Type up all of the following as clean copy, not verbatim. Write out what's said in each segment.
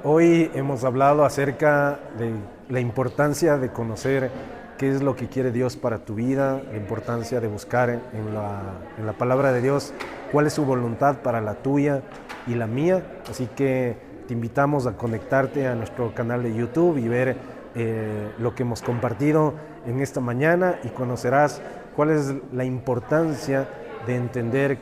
Hoy hemos hablado acerca de la importancia de conocer qué es lo que quiere Dios para tu vida, la importancia de buscar en la palabra de Dios cuál es su voluntad para la tuya y la mía. Así que te invitamos a conectarte a nuestro canal de YouTube y ver lo que hemos compartido en esta mañana, y conocerás cuál es la importancia de entender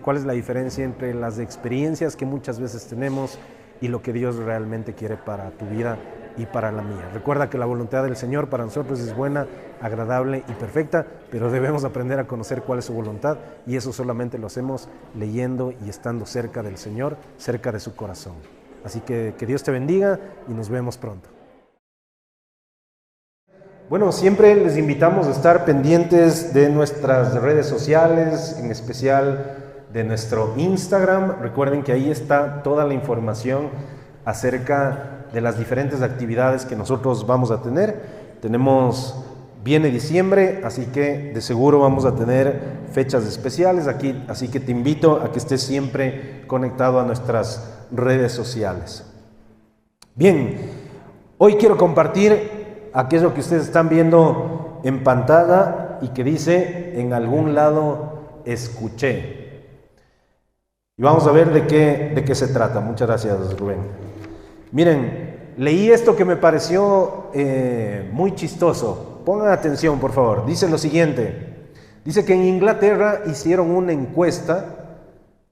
cuál es la diferencia entre las experiencias que muchas veces tenemos y lo que Dios realmente quiere para tu vida y para la mía. Recuerda que la voluntad del Señor para nosotros es buena, agradable y perfecta, pero debemos aprender a conocer cuál es su voluntad, y eso solamente lo hacemos leyendo y estando cerca del Señor, cerca de su corazón. Así que Dios te bendiga y nos vemos pronto. Bueno, siempre les invitamos a estar pendientes de nuestras redes sociales, en especial de nuestro Instagram. Recuerden que ahí está toda la información acerca de las diferentes actividades que nosotros vamos a tener. Viene diciembre, así que de seguro vamos a tener fechas especiales aquí, así que te invito a que estés siempre conectado a nuestras redes sociales. Bien, hoy quiero compartir aquello que ustedes están viendo en pantalla y que dice: en algún lado escuché. Y vamos a ver de qué se trata. Muchas gracias, Rubén. Miren, leí esto que me pareció muy chistoso. Pongan atención, por favor. Dice lo siguiente. Dice que en Inglaterra hicieron una encuesta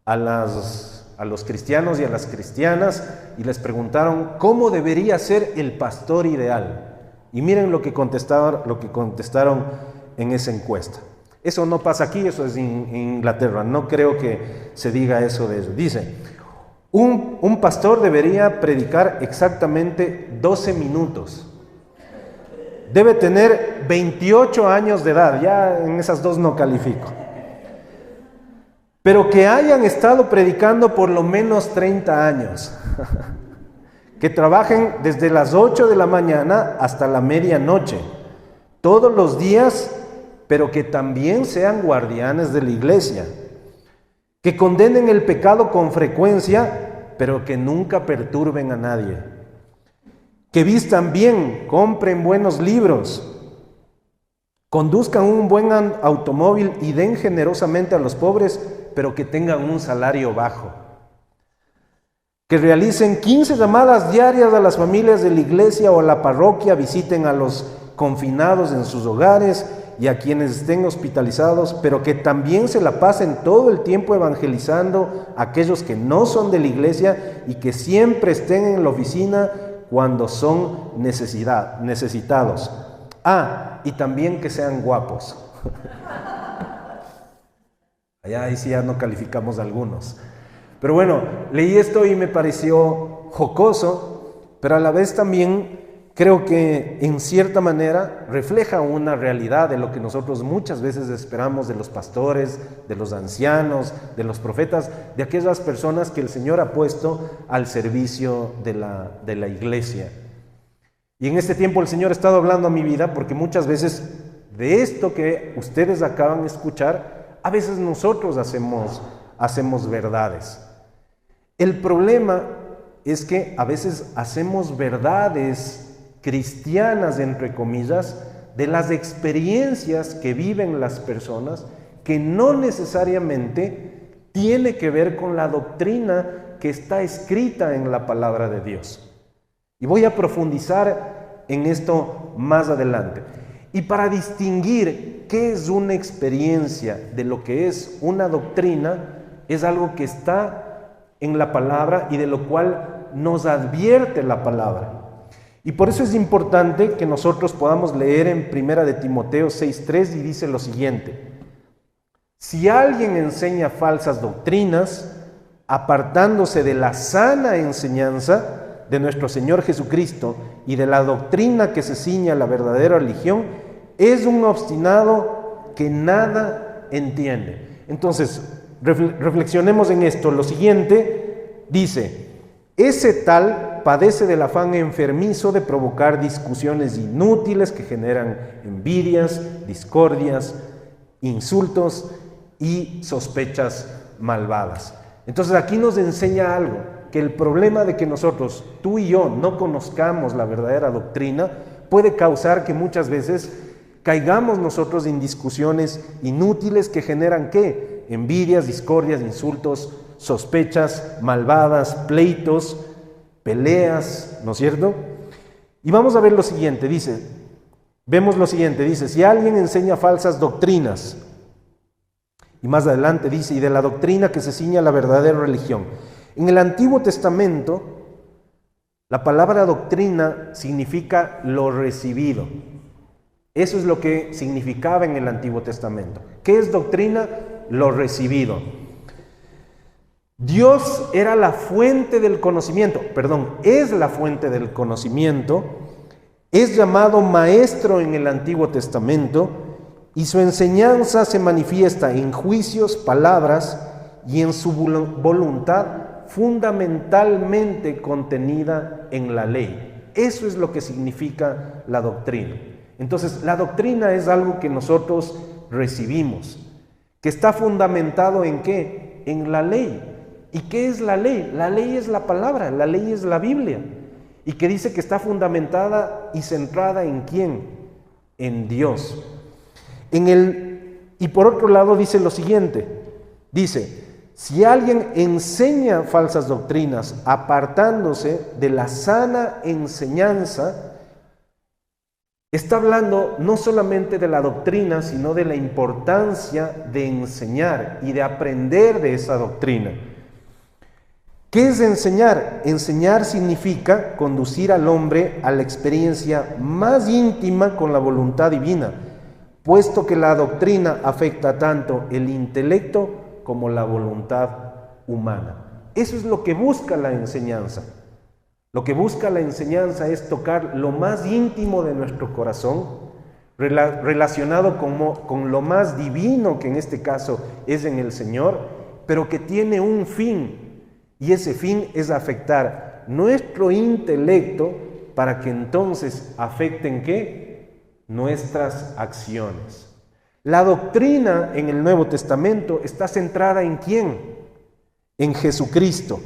a los cristianos y a las cristianas y les preguntaron cómo debería ser el pastor ideal. Y miren lo que contestaron en esa encuesta. Eso no pasa aquí, eso es en Inglaterra. No creo que se diga eso de ellos. Dice: un pastor debería predicar exactamente 12 minutos. Debe tener 28 años de edad. Ya en esas dos no califico. Pero que hayan estado predicando por lo menos 30 años. Que trabajen desde las 8 de la mañana hasta la medianoche, todos los días, pero que también sean guardianes de la iglesia. Que condenen el pecado con frecuencia, pero que nunca perturben a nadie. Que vistan bien, compren buenos libros, conduzcan un buen automóvil y den generosamente a los pobres, pero que tengan un salario bajo. Que realicen 15 llamadas diarias a las familias de la iglesia o a la parroquia, visiten a los confinados en sus hogares y a quienes estén hospitalizados, pero que también se la pasen todo el tiempo evangelizando a aquellos que no son de la iglesia y que siempre estén en la oficina cuando son necesitados. Y también que sean guapos. Ahí sí ya no calificamos a algunos. Pero bueno, leí esto y me pareció jocoso, pero a la vez también creo que en cierta manera refleja una realidad de lo que nosotros muchas veces esperamos de los pastores, de los ancianos, de los profetas, de aquellas personas que el Señor ha puesto al servicio de la iglesia. Y en este tiempo el Señor ha estado hablando a mi vida, porque muchas veces de esto que ustedes acaban de escuchar, a veces nosotros hacemos verdades. El problema es que a veces hacemos verdades cristianas, entre comillas, de las experiencias que viven las personas, que no necesariamente tiene que ver con la doctrina que está escrita en la palabra de Dios. Y voy a profundizar en esto más adelante. Y para distinguir qué es una experiencia de lo que es una doctrina, es algo que está en la palabra y de lo cual nos advierte la palabra. Y por eso es importante que nosotros podamos leer en 1 de Timoteo 6:3, y dice lo siguiente: si alguien enseña falsas doctrinas, apartándose de la sana enseñanza de nuestro Señor Jesucristo y de la doctrina que se ciña a la verdadera religión, es un obstinado que nada entiende. Entonces, reflexionemos en esto. Lo siguiente dice: ese tal padece del afán enfermizo de provocar discusiones inútiles que generan envidias, discordias, insultos y sospechas malvadas. Entonces aquí nos enseña algo, que el problema de que nosotros, tú y yo, no conozcamos la verdadera doctrina puede causar que muchas veces caigamos nosotros en discusiones inútiles que generan ¿qué? Envidias, discordias, insultos, sospechas malvadas, pleitos, peleas, ¿no es cierto? Y vamos a ver lo siguiente, vemos lo siguiente, dice, si alguien enseña falsas doctrinas, y más adelante dice, y de la doctrina que se ciña a la verdadera religión. En el Antiguo Testamento, la palabra doctrina significa lo recibido. Eso es lo que significaba en el Antiguo Testamento. ¿Qué es doctrina? Lo recibido. Dios era la fuente del conocimiento, es la fuente del conocimiento, es llamado maestro en el Antiguo Testamento y su enseñanza se manifiesta en juicios, palabras y en su voluntad fundamentalmente contenida en la ley. Eso es lo que significa la doctrina. Entonces, la doctrina es algo que nosotros recibimos, que está fundamentado ¿en qué? En la ley. ¿Y qué es la ley? La ley es la palabra, la ley es la Biblia. Y que dice que está fundamentada y centrada ¿en quién? En Dios. Y por otro lado dice lo siguiente, dice, si alguien enseña falsas doctrinas apartándose de la sana enseñanza, está hablando no solamente de la doctrina, sino de la importancia de enseñar y de aprender de esa doctrina. ¿Qué es enseñar? Enseñar significa conducir al hombre a la experiencia más íntima con la voluntad divina, puesto que la doctrina afecta tanto el intelecto como la voluntad humana. Eso es lo que busca la enseñanza. Lo que busca la enseñanza es tocar lo más íntimo de nuestro corazón, relacionado con lo más divino, que en este caso es en el Señor, pero que tiene un fin. Y ese fin es afectar nuestro intelecto para que entonces afecten ¿qué? Nuestras acciones. La doctrina en el Nuevo Testamento está centrada ¿en quién? En Jesucristo,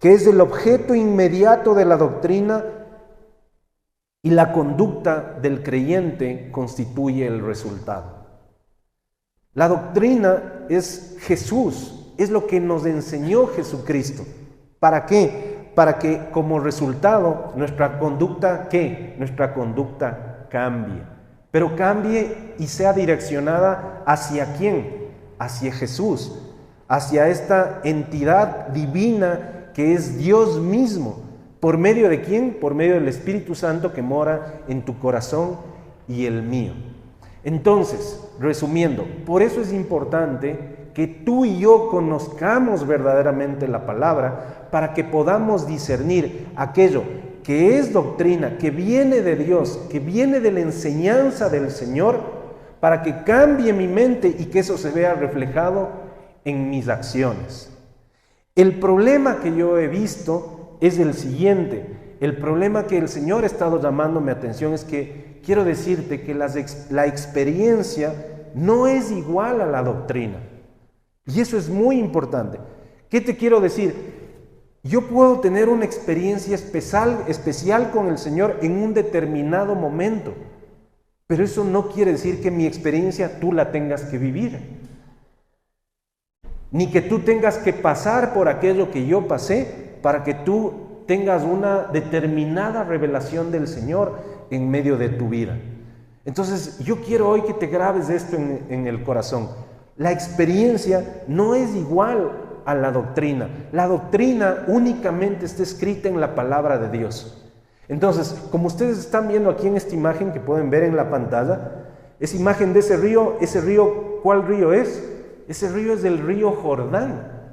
que es el objeto inmediato de la doctrina y la conducta del creyente constituye el resultado. La doctrina es Jesús. Es lo que nos enseñó Jesucristo. ¿Para qué? Para que como resultado nuestra conducta, ¿qué? Nuestra conducta cambie. Pero cambie y sea direccionada ¿hacia quién? Hacia Jesús, hacia esta entidad divina que es Dios mismo. ¿Por medio de quién? Por medio del Espíritu Santo que mora en tu corazón y el mío. Entonces, resumiendo, por eso es importante que tú y yo conozcamos verdaderamente la palabra para que podamos discernir aquello que es doctrina, que viene de Dios, que viene de la enseñanza del Señor, para que cambie mi mente y que eso se vea reflejado en mis acciones. El problema que yo he visto es el siguiente. El problema que el Señor ha estado llamando mi atención es que quiero decirte que la experiencia no es igual a la doctrina. Y eso es muy importante. ¿Qué te quiero decir? Yo puedo tener una experiencia especial con el Señor en un determinado momento, pero eso no quiere decir que mi experiencia tú la tengas que vivir, ni que tú tengas que pasar por aquello que yo pasé para que tú tengas una determinada revelación del Señor en medio de tu vida. Entonces, yo quiero hoy que te grabes esto en el corazón. La experiencia no es igual a la doctrina. La doctrina únicamente está escrita en la palabra de Dios. Entonces, como ustedes están viendo aquí en esta imagen que pueden ver en la pantalla, esa imagen de ese río, ¿cuál río es? Ese río es el río Jordán.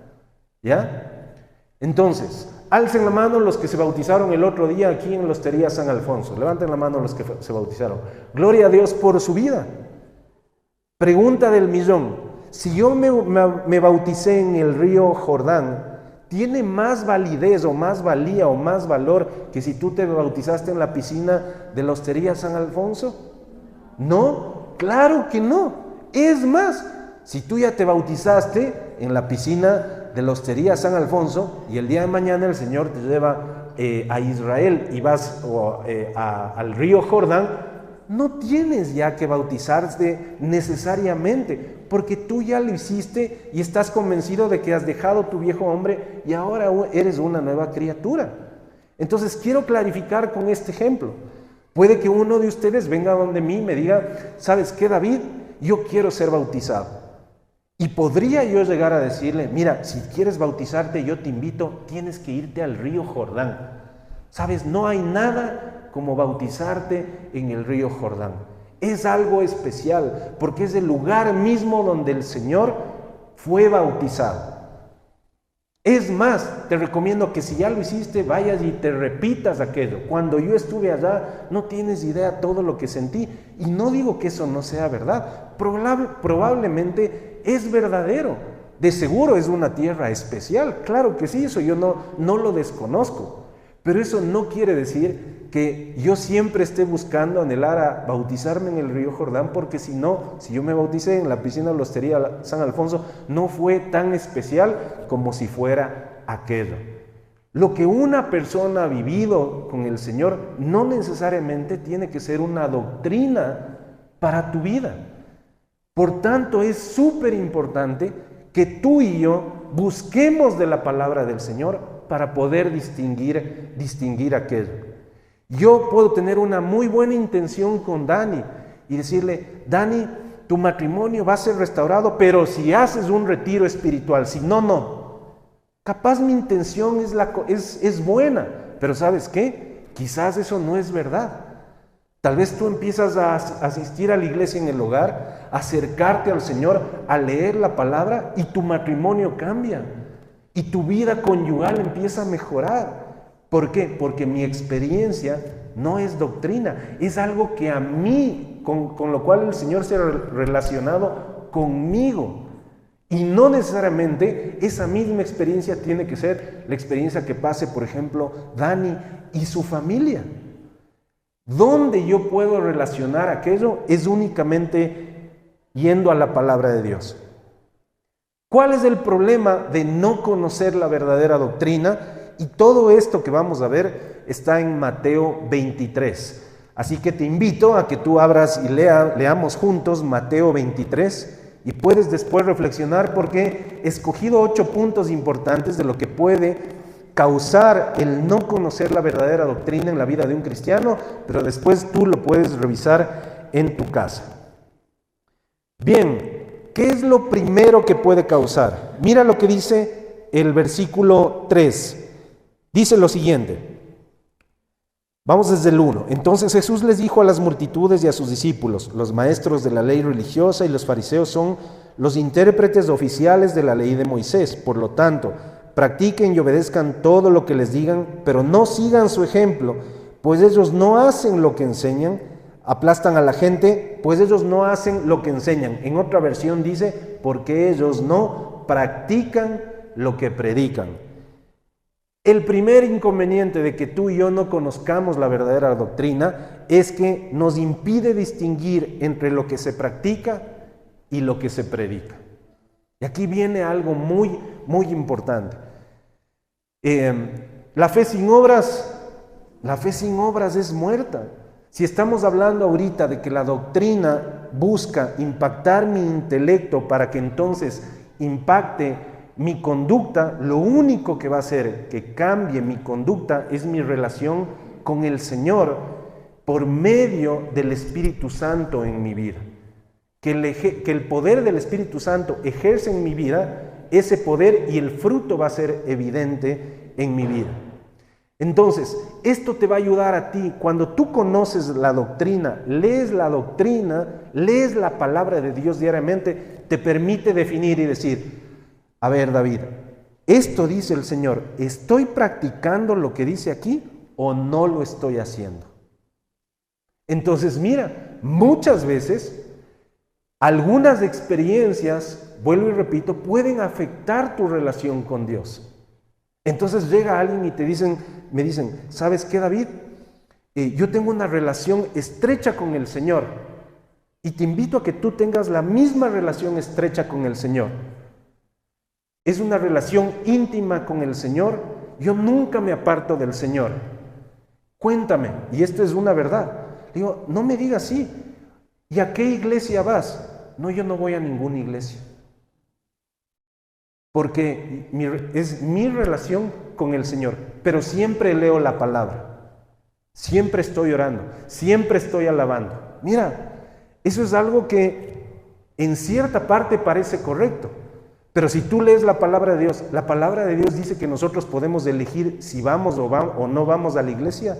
¿Ya? Entonces, alcen la mano los que se bautizaron el otro día aquí en la Hostería San Alfonso. Levanten la mano los que se bautizaron. Gloria a Dios por su vida. Pregunta del millón. Si yo me bauticé en el río Jordán, ¿tiene más validez o más valía o más valor que si tú te bautizaste en la piscina de la Hostería San Alfonso? No, claro que no. Es más, si tú ya te bautizaste en la piscina de la Hostería San Alfonso y el día de mañana el Señor te lleva a Israel y vas al río Jordán, no tienes ya que bautizarte necesariamente, porque tú ya lo hiciste y estás convencido de que has dejado tu viejo hombre y ahora eres una nueva criatura. Entonces quiero clarificar con este ejemplo. Puede que uno de ustedes venga donde mí y me diga, ¿sabes qué, David? Yo quiero ser bautizado. Y podría yo llegar a decirle, mira, si quieres bautizarte, yo te invito, tienes que irte al río Jordán. ¿Sabes? No hay nada como bautizarte en el río Jordán. Es algo especial, porque es el lugar mismo donde el Señor fue bautizado. Es más, te recomiendo que si ya lo hiciste, vayas y te repitas aquello. Cuando yo estuve allá, no tienes idea todo lo que sentí. Y no digo que eso no sea verdad. Probablemente es verdadero. De seguro es una tierra especial. Claro que sí, eso yo no lo desconozco. Pero eso no quiere decir que yo siempre esté buscando anhelar a bautizarme en el río Jordán, porque si no, si yo me bauticé en la piscina de la Hostería San Alfonso, no fue tan especial como si fuera aquello. Lo que una persona ha vivido con el Señor no necesariamente tiene que ser una doctrina para tu vida. Por tanto, es súper importante que tú y yo busquemos de la palabra del Señor para poder distinguir aquello. Yo puedo tener una muy buena intención con Dani y decirle, Dani, tu matrimonio va a ser restaurado, pero si haces un retiro espiritual, si no. Capaz mi intención es buena, pero ¿sabes qué? Quizás eso no es verdad. Tal vez tú empiezas a asistir a la iglesia en el hogar, a acercarte al Señor, a leer la palabra y tu matrimonio cambia. Y tu vida conyugal empieza a mejorar. ¿Por qué? Porque mi experiencia no es doctrina, es algo que a mí, con lo cual el Señor se ha relacionado conmigo. Y no necesariamente esa misma experiencia tiene que ser la experiencia que pase, por ejemplo, Dani y su familia. ¿Dónde yo puedo relacionar aquello? Es únicamente yendo a la palabra de Dios. ¿Cuál es el problema de no conocer la verdadera doctrina? Y todo esto que vamos a ver está en Mateo 23. Así que te invito a que tú abras y leamos juntos Mateo 23 y puedes después reflexionar, porque he escogido 8 puntos importantes de lo que puede causar el no conocer la verdadera doctrina en la vida de un cristiano, pero después tú lo puedes revisar en tu casa. Bien. ¿Qué es lo primero que puede causar? Mira lo que dice el versículo 3. Dice lo siguiente. Vamos desde el 1. Entonces Jesús les dijo a las multitudes y a sus discípulos: los maestros de la ley religiosa y los fariseos son los intérpretes oficiales de la ley de Moisés. Por lo tanto, practiquen y obedezcan todo lo que les digan, pero no sigan su ejemplo, pues ellos no hacen lo que enseñan. Aplastan a la gente, pues ellos no hacen lo que enseñan. En otra versión dice, porque ellos no practican lo que predican. El primer inconveniente de que tú y yo no conozcamos la verdadera doctrina es que nos impide distinguir entre lo que se practica y lo que se predica. Y aquí viene algo muy, muy importante. La fe sin obras es muerta. Si estamos hablando ahorita de que la doctrina busca impactar mi intelecto para que entonces impacte mi conducta, lo único que va a hacer que cambie mi conducta es mi relación con el Señor por medio del Espíritu Santo en mi vida. Que el poder del Espíritu Santo ejerce en mi vida ese poder y el fruto va a ser evidente en mi vida. Entonces, esto te va a ayudar a ti cuando tú conoces la doctrina, lees la palabra de Dios diariamente, te permite definir y decir, a ver, David, esto dice el Señor, ¿estoy practicando lo que dice aquí o no lo estoy haciendo? Entonces, mira, muchas veces, algunas experiencias, vuelvo y repito, pueden afectar tu relación con Dios. Entonces llega alguien y me dicen, ¿sabes qué, David? Yo tengo una relación estrecha con el Señor y te invito a que tú tengas la misma relación estrecha con el Señor. es una relación íntima con el Señor, yo nunca me aparto del Señor. Cuéntame, y esto es una verdad. Digo, no me digas sí. ¿Y a qué iglesia vas? No, yo no voy a ninguna iglesia. Porque es mi relación con el Señor, pero siempre leo la palabra, siempre estoy orando, siempre estoy alabando. Mira, eso es algo que en cierta parte parece correcto, pero si tú lees la palabra de Dios dice que nosotros podemos elegir si vamos o no vamos a la iglesia.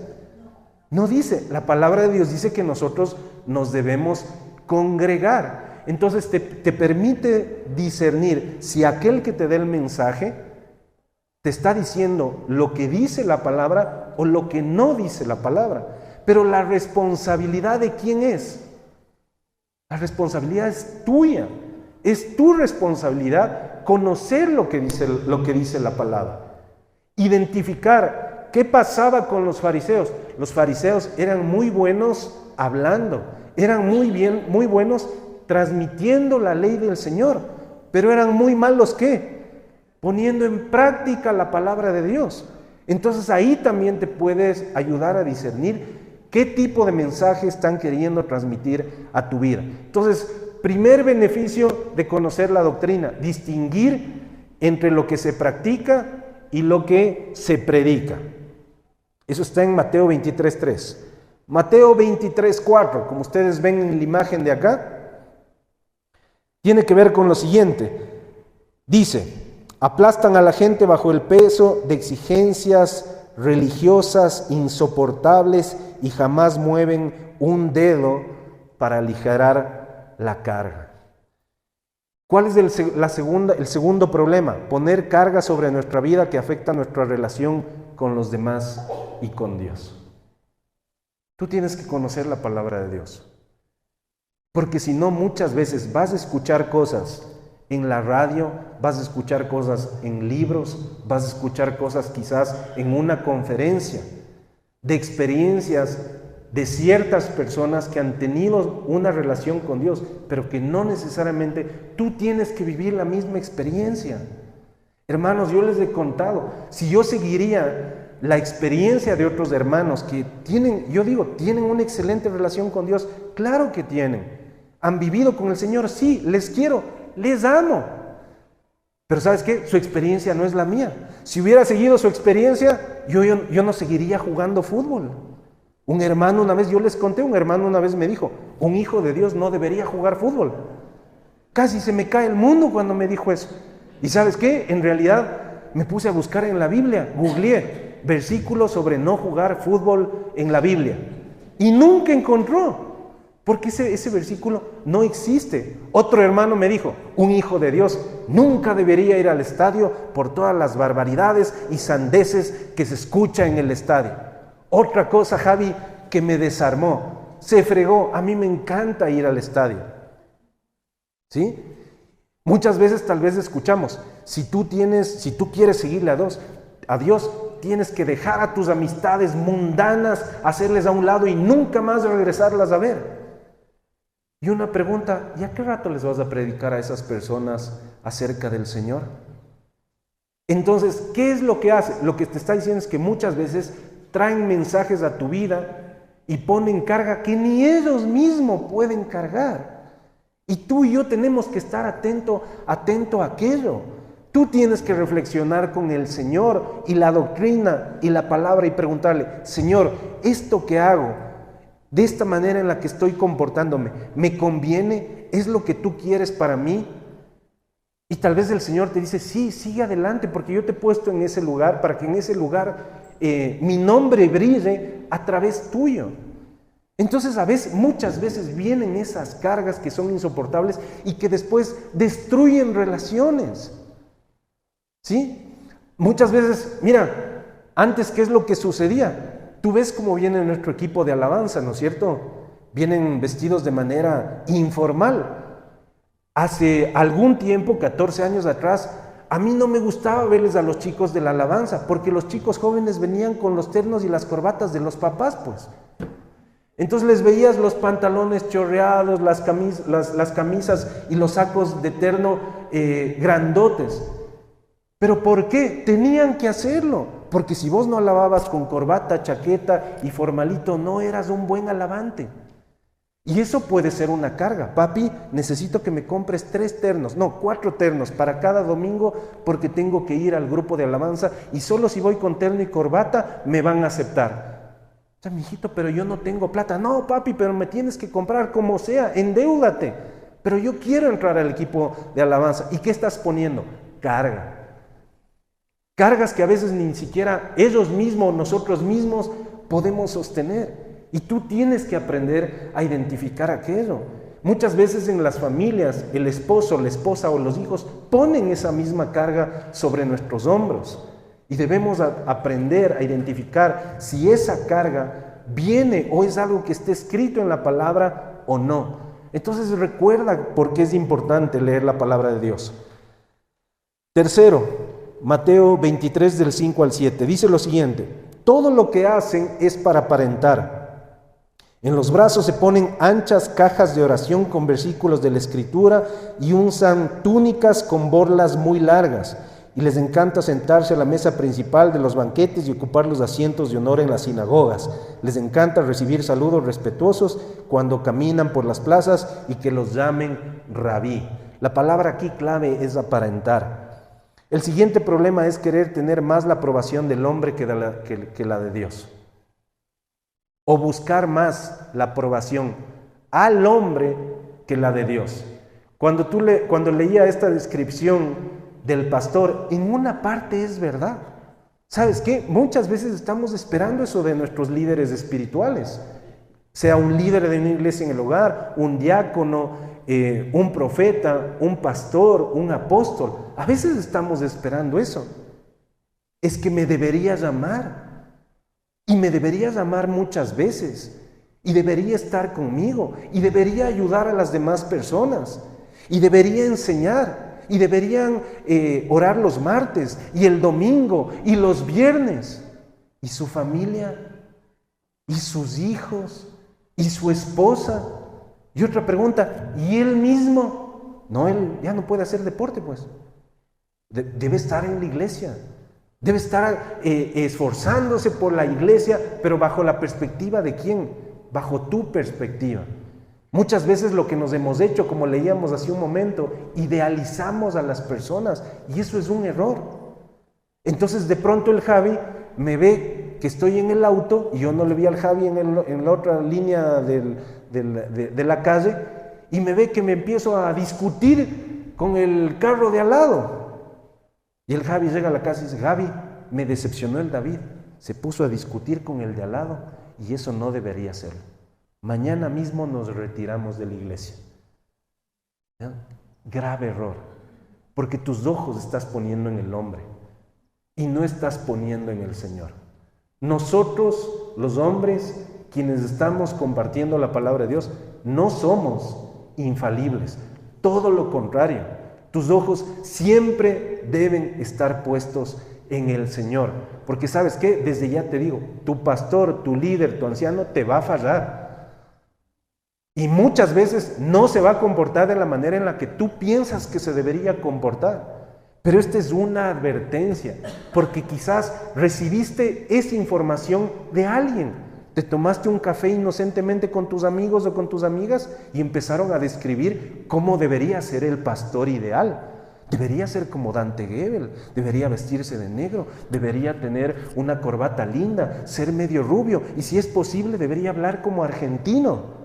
No dice, la palabra de Dios dice que nosotros nos debemos congregar. Entonces te permite discernir si aquel que te dé el mensaje te está diciendo lo que dice la palabra o lo que no dice la palabra. Pero la responsabilidad ¿de quién es? La responsabilidad es tuya. Es tu responsabilidad conocer lo que dice la palabra. Identificar qué pasaba con los fariseos. Los fariseos eran muy buenos hablando, eran muy buenos transmitiendo la ley del Señor, pero eran muy malos ¿qué? Poniendo en práctica la palabra de Dios. Entonces ahí también te puedes ayudar a discernir qué tipo de mensaje están queriendo transmitir a tu vida. Entonces, primer beneficio de conocer la doctrina, distinguir entre lo que se practica y lo que se predica. Eso está en Mateo 23:3. Mateo 23:4, como ustedes ven en la imagen de acá, tiene que ver con lo siguiente. Dice, aplastan a la gente bajo el peso de exigencias religiosas insoportables y jamás mueven un dedo para aligerar la carga. ¿Cuál es el segundo problema? Poner carga sobre nuestra vida que afecta nuestra relación con los demás y con Dios. Tú tienes que conocer la palabra de Dios. Porque si no, muchas veces vas a escuchar cosas en la radio, vas a escuchar cosas en libros, vas a escuchar cosas quizás en una conferencia, de experiencias de ciertas personas que han tenido una relación con Dios, pero que no necesariamente tú tienes que vivir la misma experiencia. Hermanos, yo les he contado, si yo seguiría la experiencia de otros hermanos que tienen una excelente relación con Dios, claro que tienen. ¿Han vivido con el Señor? Sí, les quiero, les amo. Pero ¿sabes qué? Su experiencia no es la mía. Si hubiera seguido su experiencia, yo no seguiría jugando fútbol. Un hermano una vez me dijo, un hijo de Dios no debería jugar fútbol. Casi se me cae el mundo cuando me dijo eso. ¿Y sabes qué? En realidad me puse a buscar en la Biblia, googleé versículos sobre no jugar fútbol en la Biblia. Y nunca encontró. Porque ese versículo no existe. Otro hermano me dijo, un hijo de Dios nunca debería ir al estadio por todas las barbaridades y sandeces que se escucha en el estadio. Otra cosa, Javi, que me desarmó, se fregó. A mí me encanta ir al estadio. ¿Sí? Muchas veces tal vez escuchamos, si tú quieres seguirle a Dios, tienes que dejar a tus amistades mundanas, hacerles a un lado y nunca más regresarlas a ver. Y una pregunta, ¿y a qué rato les vas a predicar a esas personas acerca del Señor? Entonces, ¿qué es lo que hace? Lo que te está diciendo es que muchas veces traen mensajes a tu vida y ponen carga que ni ellos mismos pueden cargar. Y tú y yo tenemos que estar atento a aquello. Tú tienes que reflexionar con el Señor y la doctrina y la palabra y preguntarle, Señor, ¿esto que hago? De esta manera en la que estoy comportándome, ¿me conviene? ¿Es lo que tú quieres para mí? Y tal vez el Señor te dice, sí, sigue adelante, porque yo te he puesto en ese lugar, para que en ese lugar mi nombre brille a través tuyo. Entonces muchas veces vienen esas cargas que son insoportables y que después destruyen relaciones. ¿Sí? Muchas veces, mira, antes, ¿qué es lo que sucedía? Tú ves cómo viene nuestro equipo de alabanza, ¿no es cierto? Vienen vestidos de manera informal. Hace algún tiempo, 14 años atrás, a mí no me gustaba verles a los chicos de la alabanza, porque los chicos jóvenes venían con los ternos y las corbatas de los papás, pues. Entonces les veías los pantalones chorreados, las camisas y los sacos de terno grandotes. ¿Pero por qué? Tenían que hacerlo. Porque si vos no alababas con corbata, chaqueta y formalito, no eras un buen alabante. Y eso puede ser una carga. Papi, necesito que me compres 4 ternos para cada domingo porque tengo que ir al grupo de alabanza y solo si voy con terno y corbata me van a aceptar. O sea, mijito, pero yo no tengo plata. No, papi, pero me tienes que comprar como sea, endeúdate. Pero yo quiero entrar al equipo de alabanza. ¿Y qué estás poniendo? Carga. Cargas que a veces ni siquiera ellos mismos, nosotros mismos podemos sostener. Y tú tienes que aprender a identificar aquello. Muchas veces en las familias, el esposo, la esposa o los hijos ponen esa misma carga sobre nuestros hombros. Y debemos aprender a identificar si esa carga viene o es algo que esté escrito en la palabra o no. Entonces recuerda por qué es importante leer la palabra de Dios. Tercero, Mateo 23 del 5 al 7, dice lo siguiente: todo lo que hacen es para aparentar. En los brazos se ponen anchas cajas de oración con versículos de la Escritura y usan túnicas con borlas muy largas. Y les encanta sentarse a la mesa principal de los banquetes y ocupar los asientos de honor en las sinagogas. Les encanta recibir saludos respetuosos cuando caminan por las plazas y que los llamen rabí. La palabra aquí clave es aparentar. El siguiente problema es querer tener más la aprobación del hombre que la de Dios. O buscar más la aprobación al hombre que la de Dios. Cuando leía esta descripción del pastor, en una parte es verdad. ¿Sabes qué? Muchas veces estamos esperando eso de nuestros líderes espirituales. Sea un líder de una iglesia en el hogar, un diácono, un profeta, un pastor, un apóstol. A veces estamos esperando eso. Es que me debería llamar. Y me debería llamar muchas veces. Y debería estar conmigo. Y debería ayudar a las demás personas. Y debería enseñar. Y deberían orar los martes y el domingo y los viernes. Y su familia, y sus hijos, y su esposa. Y otra pregunta, ¿y él mismo? No, él ya no puede hacer deporte, pues. Debe estar en la iglesia. Debe estar esforzándose por la iglesia, pero bajo la perspectiva de ¿quién? Bajo tu perspectiva. Muchas veces lo que nos hemos hecho, como leíamos hace un momento, idealizamos a las personas y eso es un error. Entonces de pronto el Javi me ve que estoy en el auto y yo no le vi al Javi en la otra línea de la calle y me ve que me empiezo a discutir con el carro de al lado. Y el Javi llega a la casa y dice, Javi, me decepcionó el David, se puso a discutir con el de al lado y eso no debería ser. Mañana mismo nos retiramos de la iglesia. ¿Ya? Grave error, porque tus ojos estás poniendo en el hombre y no estás poniendo en el Señor. Nosotros, los hombres, quienes estamos compartiendo la palabra de Dios, no somos infalibles, todo lo contrario. Tus ojos siempre deben estar puestos en el Señor, porque ¿sabes qué? Desde ya te digo, tu pastor, tu líder, tu anciano te va a fallar. Y muchas veces no se va a comportar de la manera en la que tú piensas que se debería comportar. Pero esta es una advertencia, porque quizás recibiste esa información de alguien. Te tomaste un café inocentemente con tus amigos o con tus amigas y empezaron a describir cómo debería ser el pastor ideal. Debería ser como Dante Gebel, debería vestirse de negro, debería tener una corbata linda, ser medio rubio y si es posible debería hablar como argentino.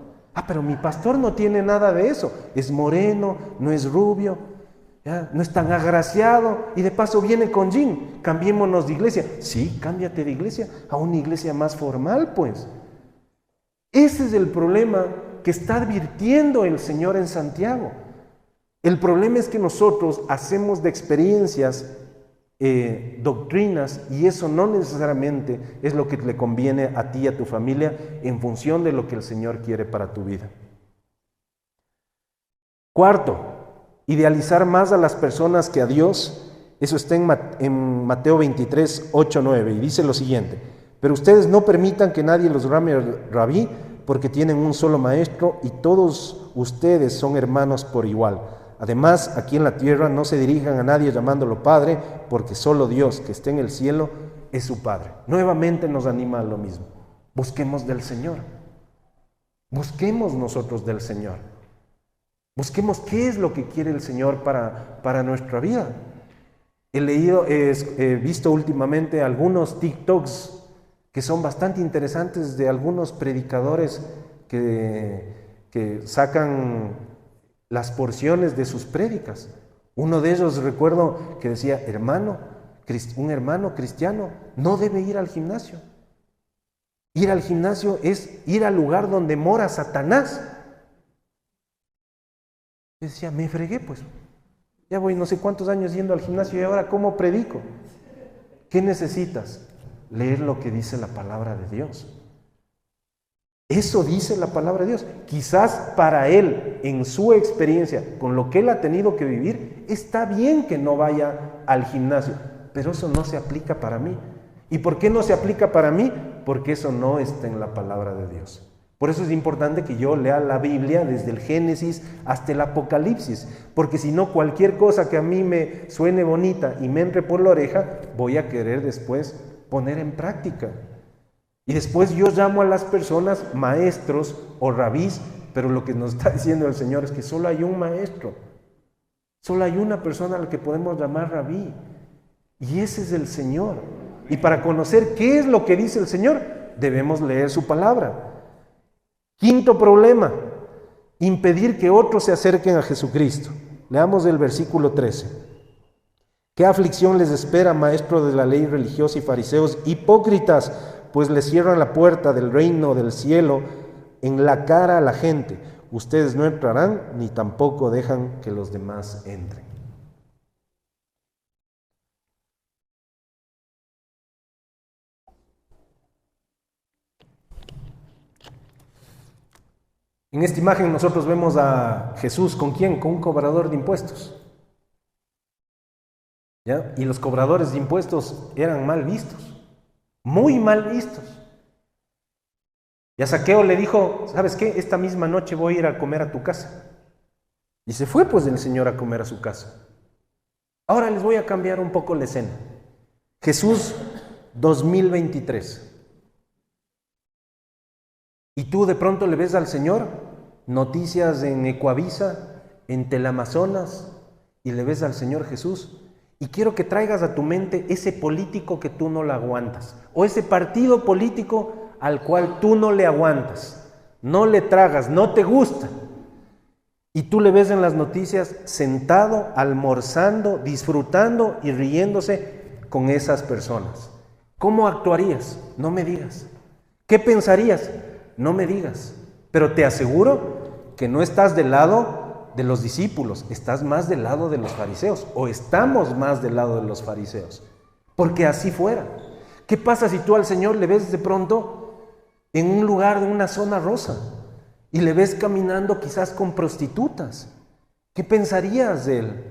Pero mi pastor no tiene nada de eso, es moreno, no es rubio, ¿ya? No es tan agraciado y de paso viene con jean, cambiémonos de iglesia. Sí, cámbiate de iglesia a una iglesia más formal, pues. Ese es el problema que está advirtiendo el Señor en Santiago. El problema es que nosotros hacemos de experiencias doctrinas y eso no necesariamente es lo que le conviene a ti y a tu familia en función de lo que el Señor quiere para tu vida. Cuarto, idealizar más a las personas que a Dios. Eso está en Mateo 23, 8, 9 y dice lo siguiente: pero ustedes no permitan que nadie los llame rabí porque tienen un solo maestro y todos ustedes son hermanos por igual. Además, aquí en la tierra no se dirijan a nadie llamándolo Padre, porque solo Dios, que está en el cielo, es su Padre. Nuevamente nos anima a lo mismo. Busquemos del Señor. Busquemos nosotros del Señor. Busquemos qué es lo que quiere el Señor para nuestra vida. He visto últimamente algunos TikToks que son bastante interesantes de algunos predicadores que sacan las porciones de sus prédicas. Uno de ellos recuerdo que decía, un hermano cristiano no debe ir al gimnasio. Ir al gimnasio es ir al lugar donde mora Satanás. Yo decía, me fregué pues. Ya voy no sé cuántos años yendo al gimnasio y ahora ¿cómo predico? ¿Qué necesitas? Leer lo que dice la palabra de Dios. Eso dice la palabra de Dios. Quizás para él, en su experiencia, con lo que él ha tenido que vivir, está bien que no vaya al gimnasio, pero eso no se aplica para mí. ¿Y por qué no se aplica para mí? Porque eso no está en la palabra de Dios. Por eso es importante que yo lea la Biblia desde el Génesis hasta el Apocalipsis, porque si no, cualquier cosa que a mí me suene bonita y me entre por la oreja, voy a querer después poner en práctica. Y después yo llamo a las personas maestros o rabís, pero lo que nos está diciendo el Señor es que solo hay un maestro, solo hay una persona a la que podemos llamar rabí, y ese es el Señor. Y para conocer qué es lo que dice el Señor, debemos leer su palabra. Quinto problema, impedir que otros se acerquen a Jesucristo. Leamos el versículo 13. ¿Qué aflicción les espera, maestros de la ley religiosa y fariseos, hipócritas, pues les cierran la puerta del reino del cielo en la cara a la gente? Ustedes no entrarán, ni tampoco dejan que los demás entren. En esta imagen nosotros vemos a Jesús, ¿con quién? Con un cobrador de impuestos. ¿Ya? Y los cobradores de impuestos eran mal vistos, muy mal vistos. Y a Zaqueo le dijo, ¿sabes qué? Esta misma noche voy a ir a comer a tu casa. Y se fue pues el Señor a comer a su casa. Ahora les voy a cambiar un poco la escena. Jesús 2023. Y tú de pronto le ves al Señor, noticias en Ecuavisa, en Teleamazonas, y le ves al Señor Jesús. Y quiero que traigas a tu mente ese político que tú no le aguantas, o ese partido político al cual tú no le aguantas, no le tragas, no te gusta. Y tú le ves en las noticias sentado, almorzando, disfrutando y riéndose con esas personas. ¿Cómo actuarías? No me digas. ¿Qué pensarías? No me digas. Pero te aseguro que no estás del lado de los discípulos, estás más del lado de los fariseos, o estamos más del lado de los fariseos, porque así fuera. ¿Qué pasa si tú al Señor le ves de pronto en un lugar de una zona rosa y le ves caminando quizás con prostitutas? ¿Qué pensarías de él?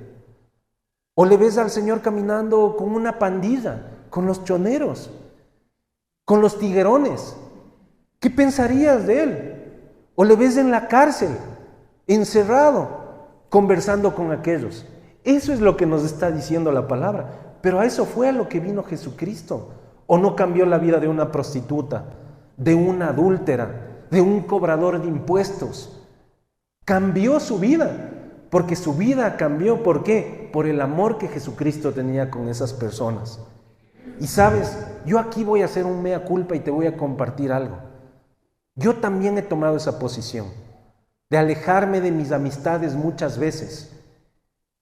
O le ves al Señor caminando con una pandilla, con los choneros, con los tiguerones. ¿Qué pensarías de él? O le ves en la cárcel, encerrado, conversando con aquellos. Eso es lo que nos está diciendo la palabra. Pero a eso fue a lo que vino Jesucristo. ¿O no cambió la vida de una prostituta, de una adúltera, de un cobrador de impuestos? Cambió su vida, porque su vida cambió. ¿Por qué? Por el amor que Jesucristo tenía con esas personas. Y sabes, yo aquí voy a hacer un mea culpa y te voy a compartir algo. Yo también he tomado esa posición de alejarme de mis amistades muchas veces,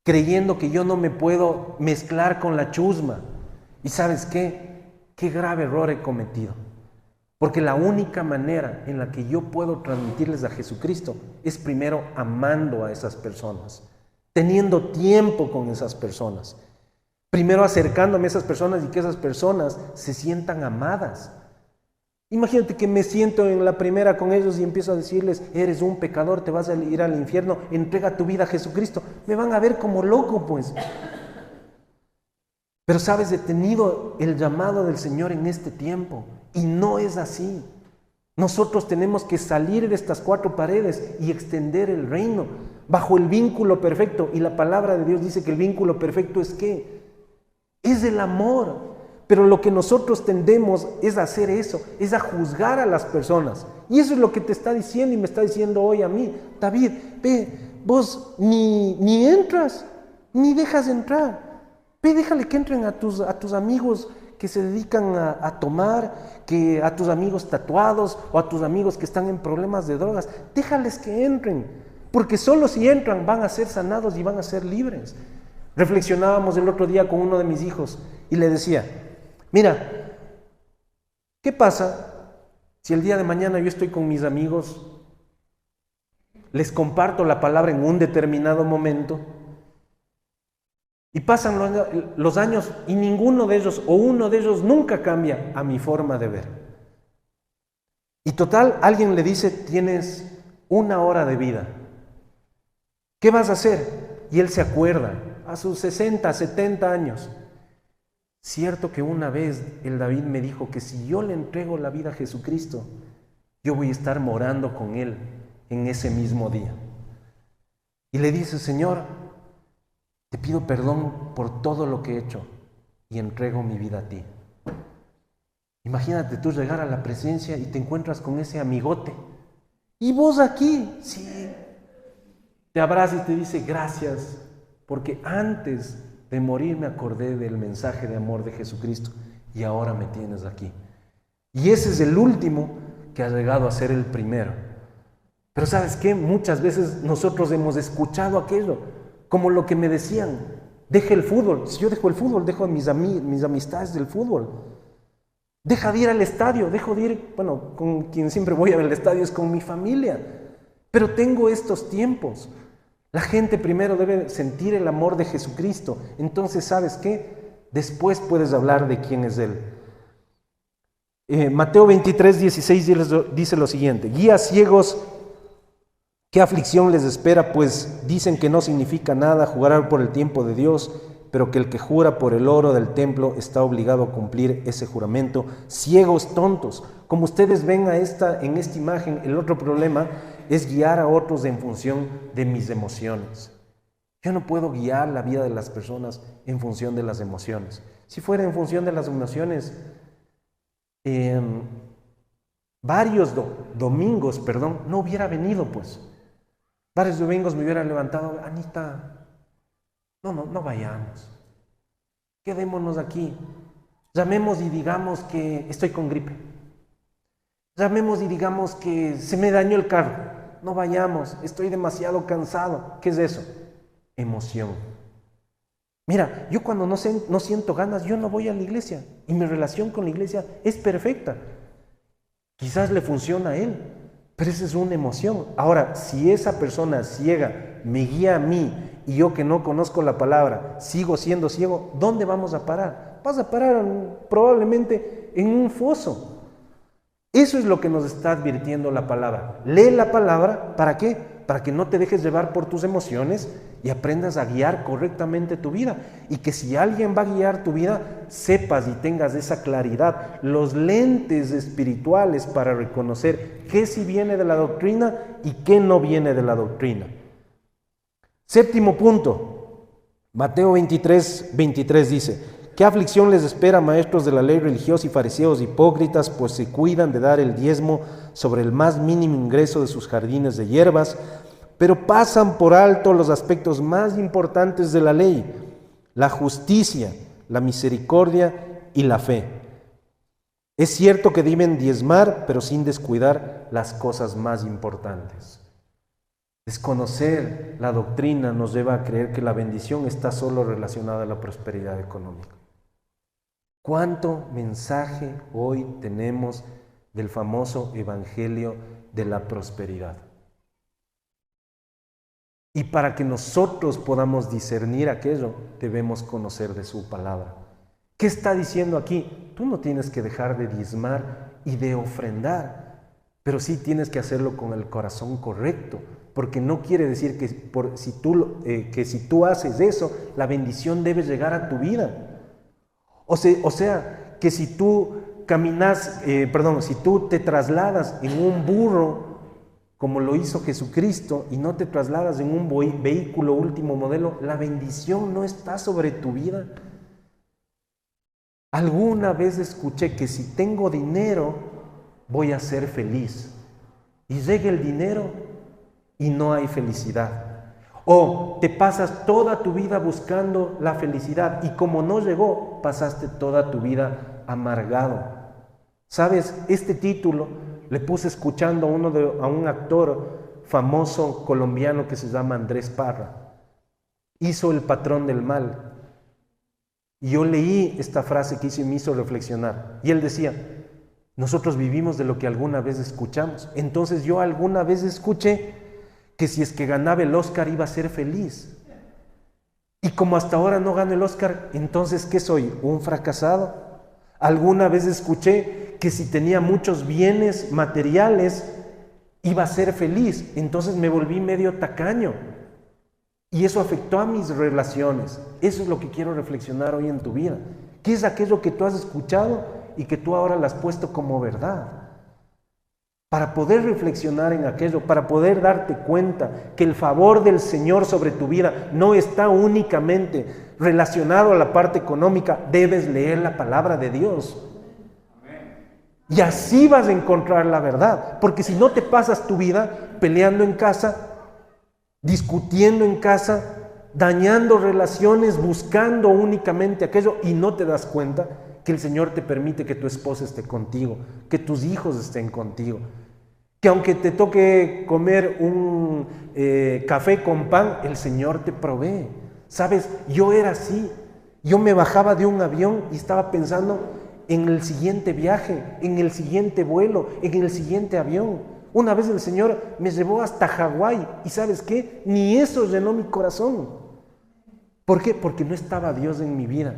creyendo que yo no me puedo mezclar con la chusma. ¿Y sabes qué? Qué grave error he cometido. Porque la única manera en la que yo puedo transmitirles a Jesucristo es primero amando a esas personas, teniendo tiempo con esas personas, primero acercándome a esas personas y que esas personas se sientan amadas. Imagínate que me siento en la primera con ellos y empiezo a decirles, eres un pecador, te vas a ir al infierno, entrega tu vida a Jesucristo. Me van a ver como loco, pues. Pero sabes, he tenido el llamado del Señor en este tiempo y no es así. Nosotros tenemos que salir de estas 4 paredes y extender el reino bajo el vínculo perfecto. Y la palabra de Dios dice que el vínculo perfecto es ¿qué? Es el amor. Pero lo que nosotros tendemos es a hacer eso, es a juzgar a las personas. Y eso es lo que te está diciendo y me está diciendo hoy a mí. David, ve, vos ni entras, ni dejas entrar. Ve, déjale que entren a tus amigos que se dedican a tomar, que a tus amigos tatuados o a tus amigos que están en problemas de drogas. Déjales que entren, porque solo si entran van a ser sanados y van a ser libres. Reflexionábamos el otro día con uno de mis hijos y le decía, mira, ¿qué pasa si el día de mañana yo estoy con mis amigos, les comparto la palabra en un determinado momento y pasan los años y ninguno de ellos o uno de ellos nunca cambia a mi forma de ver? Y total, alguien le dice, tienes 1 hora de vida. ¿Qué vas a hacer? Y él se acuerda, a sus 60, 70 años. Cierto que una vez el David me dijo que si yo le entrego la vida a Jesucristo, yo voy a estar morando con él en ese mismo día. Y le dice, Señor, te pido perdón por todo lo que he hecho y entrego mi vida a ti. Imagínate tú llegar a la presencia y te encuentras con ese amigote. Y vos aquí, sí, te abraza y te dice gracias, porque antes de morir me acordé del mensaje de amor de Jesucristo y ahora me tienes aquí. Y ese es el último que ha llegado a ser el primero. Pero ¿sabes qué? Muchas veces nosotros hemos escuchado aquello, como lo que me decían, deja el fútbol. Si yo dejo el fútbol, dejo mis amistades del fútbol. Deja de ir al estadio, dejo de ir, bueno, con quien siempre voy al estadio es con mi familia. Pero tengo estos tiempos. La gente primero debe sentir el amor de Jesucristo. Entonces, ¿sabes qué? Después puedes hablar de quién es Él. Mateo 23, 16 dice lo siguiente: guías ciegos, ¿qué aflicción les espera? Pues dicen que no significa nada jurar por el tiempo de Dios, pero que el que jura por el oro del templo está obligado a cumplir ese juramento. Ciegos tontos. Como ustedes ven en esta imagen, el otro problema es guiar a otros en función de mis emociones. Yo no puedo guiar la vida de las personas en función de las emociones. Si fuera en función de las emociones, varios domingos, no hubiera venido, pues. Varios domingos me hubiera levantado, Anita, no vayamos. Quedémonos aquí. Llamemos y digamos que estoy con gripe. Llamemos y digamos que se me dañó el carro. No vayamos, estoy demasiado cansado. ¿Qué es eso? Emoción. Mira, yo cuando no siento ganas, yo no voy a la iglesia. Y mi relación con la iglesia es perfecta. Quizás le funciona a él, pero esa es una emoción. Ahora, si esa persona ciega me guía a mí y yo que no conozco la palabra, sigo siendo ciego, ¿dónde vamos a parar? Vas a parar probablemente en un foso. Eso es lo que nos está advirtiendo la palabra. Lee la palabra, ¿para qué? Para que no te dejes llevar por tus emociones y aprendas a guiar correctamente tu vida. Y que si alguien va a guiar tu vida, sepas y tengas esa claridad, los lentes espirituales para reconocer qué sí viene de la doctrina y qué no viene de la doctrina. Séptimo punto, Mateo 23, 23 dice: ¿qué aflicción les espera, maestros de la ley religiosa y fariseos hipócritas, pues se cuidan de dar el diezmo sobre el más mínimo ingreso de sus jardines de hierbas, pero pasan por alto los aspectos más importantes de la ley, la justicia, la misericordia y la fe? Es cierto que deben diezmar, pero sin descuidar las cosas más importantes. Desconocer la doctrina nos lleva a creer que la bendición está solo relacionada a la prosperidad económica. ¿Cuánto mensaje hoy tenemos del famoso evangelio de la prosperidad? Y para que nosotros podamos discernir aquello, debemos conocer de su palabra. ¿Qué está diciendo aquí? Tú no tienes que dejar de diezmar y de ofrendar, pero sí tienes que hacerlo con el corazón correcto, porque no quiere decir que si tú haces eso, la bendición debe llegar a tu vida. O sea, que si tú si tú te trasladas en un burro, como lo hizo Jesucristo, y no te trasladas en un vehículo último modelo, la bendición no está sobre tu vida. Alguna vez escuché que si tengo dinero, voy a ser feliz. Y llega el dinero y no hay felicidad. O te pasas toda tu vida buscando la felicidad y como no llegó, pasaste toda tu vida amargado. ¿Sabes? Este título le puse escuchando a un actor famoso colombiano que se llama Andrés Parra. Hizo El patrón del mal. Y yo leí esta frase que me hizo reflexionar. Y él decía, nosotros vivimos de lo que alguna vez escuchamos. Entonces yo alguna vez escuché que si es que ganaba el Oscar iba a ser feliz. Y como hasta ahora no gano el Oscar, entonces ¿qué soy? ¿Un fracasado? Alguna vez escuché que si tenía muchos bienes materiales iba a ser feliz. Entonces me volví medio tacaño. Y eso afectó a mis relaciones. Eso es lo que quiero reflexionar hoy en tu vida. ¿Qué es aquello que tú has escuchado y que tú ahora lo has puesto como verdad? Para poder reflexionar en aquello, para poder darte cuenta que el favor del Señor sobre tu vida no está únicamente relacionado a la parte económica, debes leer la palabra de Dios. Y así vas a encontrar la verdad, porque si no te pasas tu vida peleando en casa, discutiendo en casa, dañando relaciones, buscando únicamente aquello y no te das cuenta que el Señor te permite que tu esposa esté contigo, que tus hijos estén contigo. Que aunque te toque comer un café con pan, el Señor te provee. ¿Sabes? Yo era así. Yo me bajaba de un avión y estaba pensando en el siguiente viaje, en el siguiente vuelo, en el siguiente avión. Una vez el Señor me llevó hasta Hawái y ¿sabes qué? Ni eso llenó mi corazón. ¿Por qué? Porque no estaba Dios en mi vida.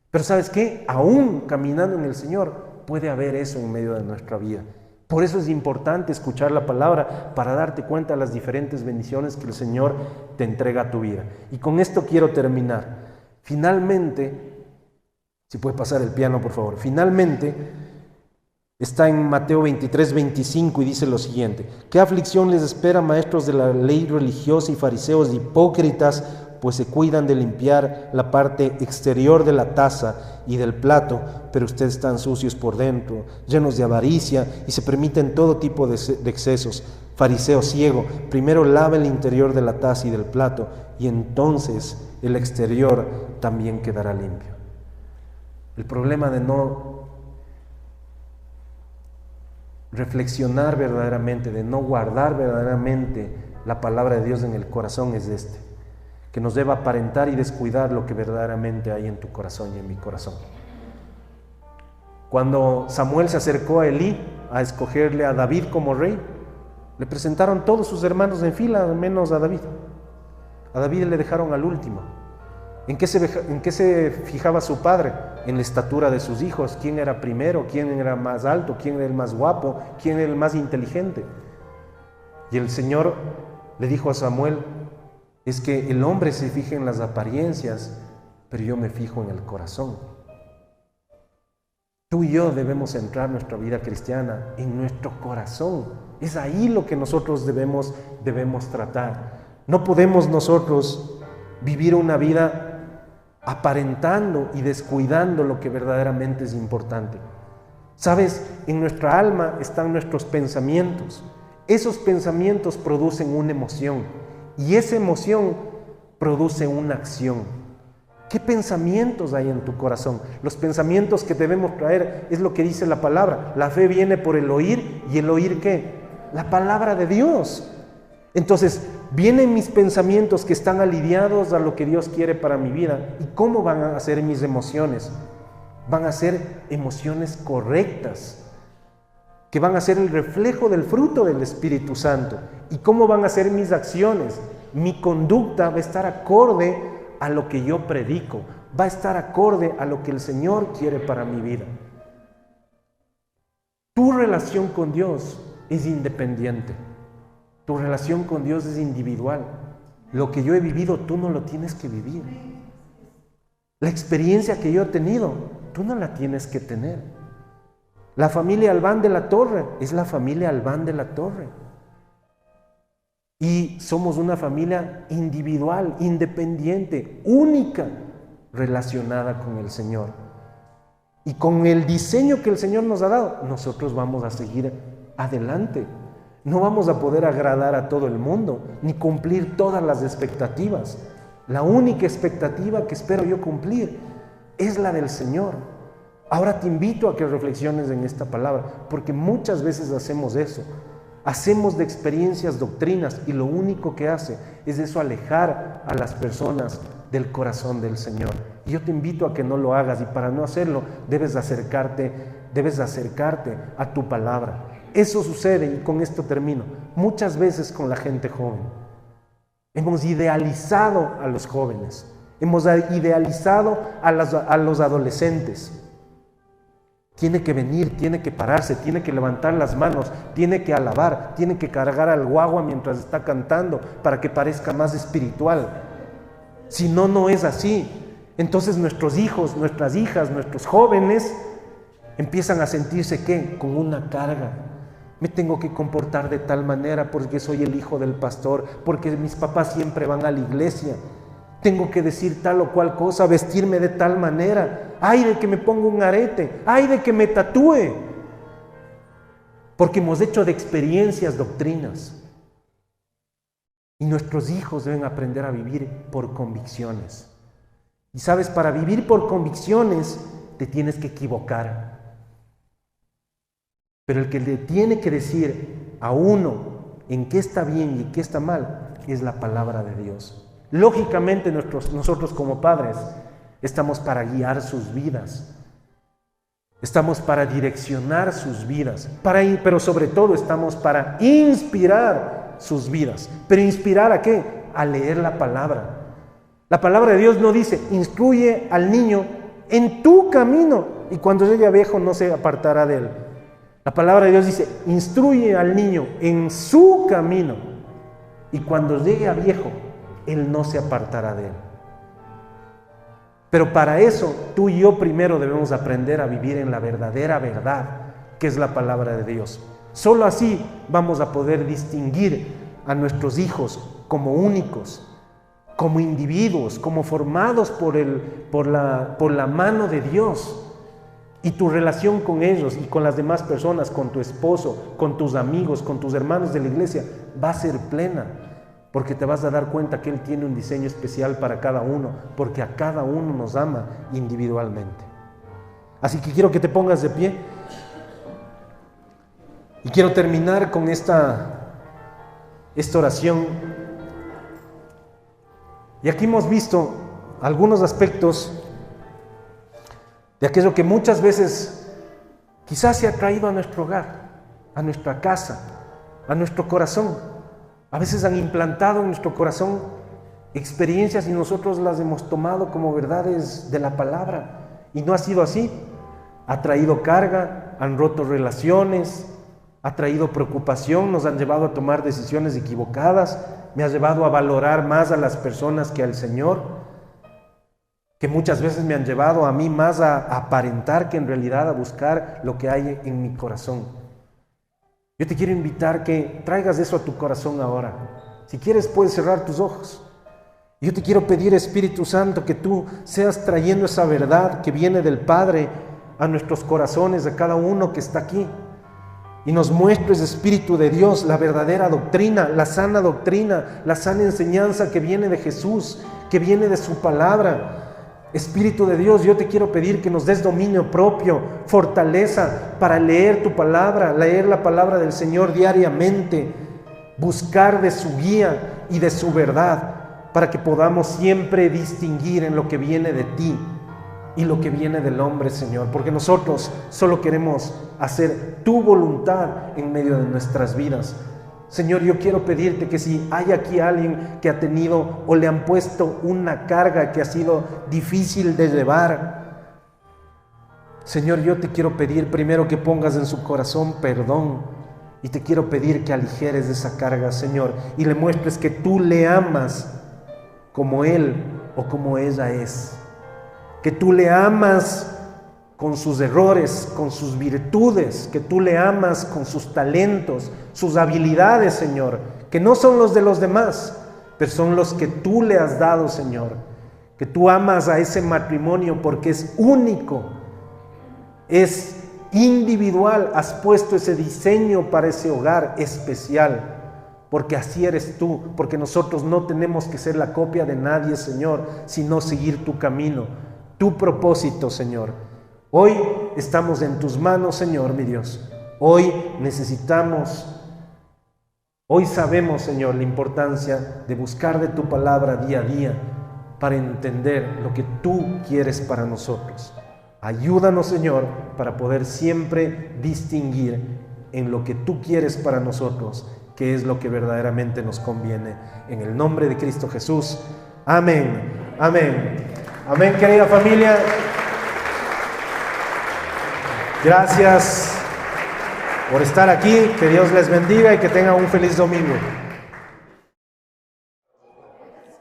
Pero ¿sabes qué? Aún caminando en el Señor puede haber eso en medio de nuestra vida. Por eso es importante escuchar la palabra para darte cuenta de las diferentes bendiciones que el Señor te entrega a tu vida. Y con esto quiero terminar. Finalmente, si puede pasar el piano por favor, finalmente está en Mateo 23, 25 y dice lo siguiente: ¿qué aflicción les espera, maestros de la ley religiosa y fariseos hipócritas? Pues se cuidan de limpiar la parte exterior de la taza y del plato, pero ustedes están sucios por dentro, llenos de avaricia y se permiten todo tipo de excesos. Fariseo ciego, primero lava el interior de la taza y del plato y entonces el exterior también quedará limpio. El problema de no reflexionar verdaderamente, de no guardar verdaderamente la palabra de Dios en el corazón es que nos deba aparentar y descuidar lo que verdaderamente hay en tu corazón y en mi corazón. Cuando Samuel se acercó a Elí a escogerle a David como rey, le presentaron todos sus hermanos en fila, menos a David. A David le dejaron al último. ¿En qué se fijaba su padre? En la estatura de sus hijos. ¿Quién era primero? ¿Quién era más alto? ¿Quién era el más guapo? ¿Quién era el más inteligente? Y el Señor le dijo a Samuel: es que el hombre se fija en las apariencias, pero yo me fijo en el corazón. Tú y yo debemos centrar nuestra vida cristiana en nuestro corazón. Es ahí lo que nosotros debemos tratar. No podemos nosotros vivir una vida aparentando y descuidando lo que verdaderamente es importante. ¿Sabes? En nuestra alma están nuestros pensamientos. Esos pensamientos producen una emoción. Y esa emoción produce una acción. ¿Qué pensamientos hay en tu corazón? Los pensamientos que debemos traer es lo que dice la palabra. La fe viene por el oír, ¿y el oír qué? La palabra de Dios. Entonces, vienen mis pensamientos que están alineados a lo que Dios quiere para mi vida. ¿Y cómo van a ser mis emociones? Van a ser emociones correctas, que van a ser el reflejo del fruto del Espíritu Santo. ¿Y cómo van a ser mis acciones? Mi conducta va a estar acorde a lo que yo predico, va a estar acorde a lo que el Señor quiere para mi vida. Tu relación con Dios es independiente, tu relación con Dios es individual. Lo que yo he vivido, tú no lo tienes que vivir. La experiencia que yo he tenido, tú no la tienes que tener. La familia Albán de la Torre es la familia Albán de la Torre. Y somos una familia individual, independiente, única, relacionada con el Señor. Y con el diseño que el Señor nos ha dado, nosotros vamos a seguir adelante. No vamos a poder agradar a todo el mundo, ni cumplir todas las expectativas. La única expectativa que espero yo cumplir es la del Señor. Ahora te invito a que reflexiones en esta palabra, porque muchas veces hacemos eso. Hacemos de experiencias doctrinas y lo único que hace es eso, alejar a las personas del corazón del Señor. Y yo te invito a que no lo hagas, y para no hacerlo debes acercarte a tu palabra. Eso sucede, y con esto termino, muchas veces con la gente joven. Hemos idealizado a los jóvenes, hemos idealizado a los adolescentes. Tiene que venir, tiene que pararse, tiene que levantar las manos, tiene que alabar, tiene que cargar al guagua mientras está cantando para que parezca más espiritual. Si no, no es así. Entonces nuestros hijos, nuestras hijas, nuestros jóvenes empiezan a sentirse ¿qué? Con una carga. Me tengo que comportar de tal manera porque soy el hijo del pastor, porque mis papás siempre van a la iglesia. Tengo que decir tal o cual cosa, vestirme de tal manera. ¡Ay de que me ponga un arete! ¡Ay de que me tatúe! Porque hemos hecho de experiencias doctrinas. Y nuestros hijos deben aprender a vivir por convicciones. Y sabes, para vivir por convicciones te tienes que equivocar. Pero el que le tiene que decir a uno en qué está bien y qué está mal es la palabra de Dios. Lógicamente nosotros como padres estamos para guiar sus vidas, estamos para direccionar sus vidas, pero sobre todo estamos para inspirar sus vidas. ¿Pero inspirar a qué? A leer la palabra. La palabra de Dios no dice, instruye al niño en tu camino y cuando llegue viejo no se apartará de él. La palabra de Dios dice, instruye al niño en su camino y cuando llegue a viejo él no se apartará de él. Pero para eso, tú y yo primero debemos aprender a vivir en la verdadera verdad, que es la palabra de Dios. Solo así vamos a poder distinguir a nuestros hijos como únicos, como individuos, como formados por la mano de Dios. Y tu relación con ellos y con las demás personas, con tu esposo, con tus amigos, con tus hermanos de la iglesia, va a ser plena. Porque te vas a dar cuenta que Él tiene un diseño especial para cada uno, porque a cada uno nos ama individualmente. Así que quiero que te pongas de pie. Y quiero terminar con esta oración. Y aquí hemos visto algunos aspectos de aquello que muchas veces quizás se ha traído a nuestro hogar, a nuestra casa, a nuestro corazón. A veces han implantado en nuestro corazón experiencias y nosotros las hemos tomado como verdades de la palabra. Y no ha sido así. Ha traído carga, han roto relaciones, ha traído preocupación, nos han llevado a tomar decisiones equivocadas, me ha llevado a valorar más a las personas que al Señor, que muchas veces me han llevado a mí más a aparentar que en realidad a buscar lo que hay en mi corazón. Yo te quiero invitar que traigas eso a tu corazón ahora. Si quieres puedes cerrar tus ojos. Yo te quiero pedir, Espíritu Santo, que tú seas trayendo esa verdad que viene del Padre a nuestros corazones, a cada uno que está aquí. Y nos muestres, Espíritu de Dios, la verdadera doctrina, la sana enseñanza que viene de Jesús, que viene de su palabra. Espíritu de Dios, yo te quiero pedir que nos des dominio propio, fortaleza para leer tu palabra, leer la palabra del Señor diariamente, buscar de su guía y de su verdad, para que podamos siempre distinguir en lo que viene de ti y lo que viene del hombre, Señor, porque nosotros solo queremos hacer tu voluntad en medio de nuestras vidas. Señor, yo quiero pedirte que si hay aquí alguien que ha tenido o le han puesto una carga que ha sido difícil de llevar, Señor, yo te quiero pedir primero que pongas en su corazón perdón y te quiero pedir que aligeres esa carga, Señor, y le muestres que tú le amas como él o como ella es, que tú le amas con sus errores, con sus virtudes, que tú le amas con sus talentos, sus habilidades, Señor, que no son los de los demás, pero son los que tú le has dado, Señor. Que tú amas a ese matrimonio porque es único, es individual, has puesto ese diseño para ese hogar especial, porque así eres tú, porque nosotros no tenemos que ser la copia de nadie, Señor, sino seguir tu camino, tu propósito, Señor. Hoy estamos en tus manos, Señor, mi Dios. Hoy sabemos, Señor, la importancia de buscar de tu palabra día a día para entender lo que tú quieres para nosotros. Ayúdanos, Señor, para poder siempre distinguir en lo que tú quieres para nosotros, qué es lo que verdaderamente nos conviene. En el nombre de Cristo Jesús. Amén. Amén. Amén, querida familia. Gracias por estar aquí. Que Dios les bendiga y que tengan un feliz domingo.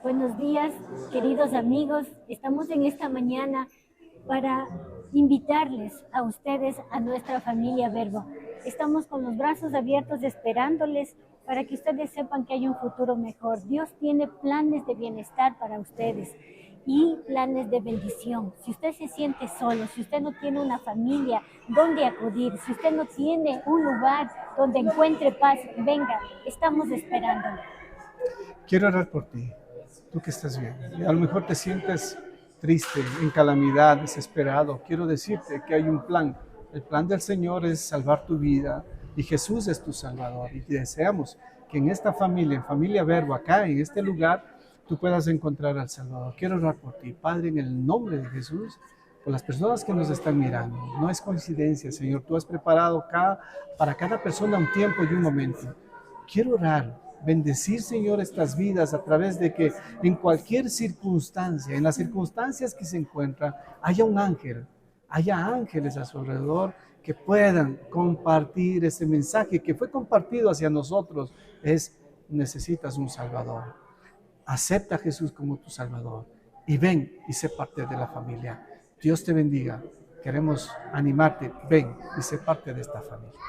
Buenos días, queridos amigos. Estamos en esta mañana para invitarles a ustedes, a nuestra familia Verbo. Estamos con los brazos abiertos esperándoles para que ustedes sepan que hay un futuro mejor. Dios tiene planes de bienestar para ustedes y planes de bendición. Si usted se siente solo, si usted no tiene una familia donde acudir, si usted no tiene un lugar donde encuentre paz, venga, estamos esperándole. Quiero orar por ti, tú que estás bien. A lo mejor te sientes triste, en calamidad, desesperado. Quiero decirte que hay un plan. El plan del Señor es salvar tu vida y Jesús es tu Salvador. Y deseamos que en esta familia, en Familia Verbo, acá en este lugar, tú puedas encontrar al Salvador. Quiero orar por ti, Padre, en el nombre de Jesús, por las personas que nos están mirando. No es coincidencia, Señor. Tú has preparado para cada persona un tiempo y un momento. Quiero orar, bendecir, Señor, estas vidas a través de que en cualquier circunstancia, en las circunstancias que se encuentran, haya un ángel, haya ángeles a su alrededor que puedan compartir ese mensaje que fue compartido hacia nosotros. Necesitas un Salvador. Acepta a Jesús como tu Salvador y ven y sé parte de la familia. Dios te bendiga. Queremos animarte. Ven y sé parte de esta familia.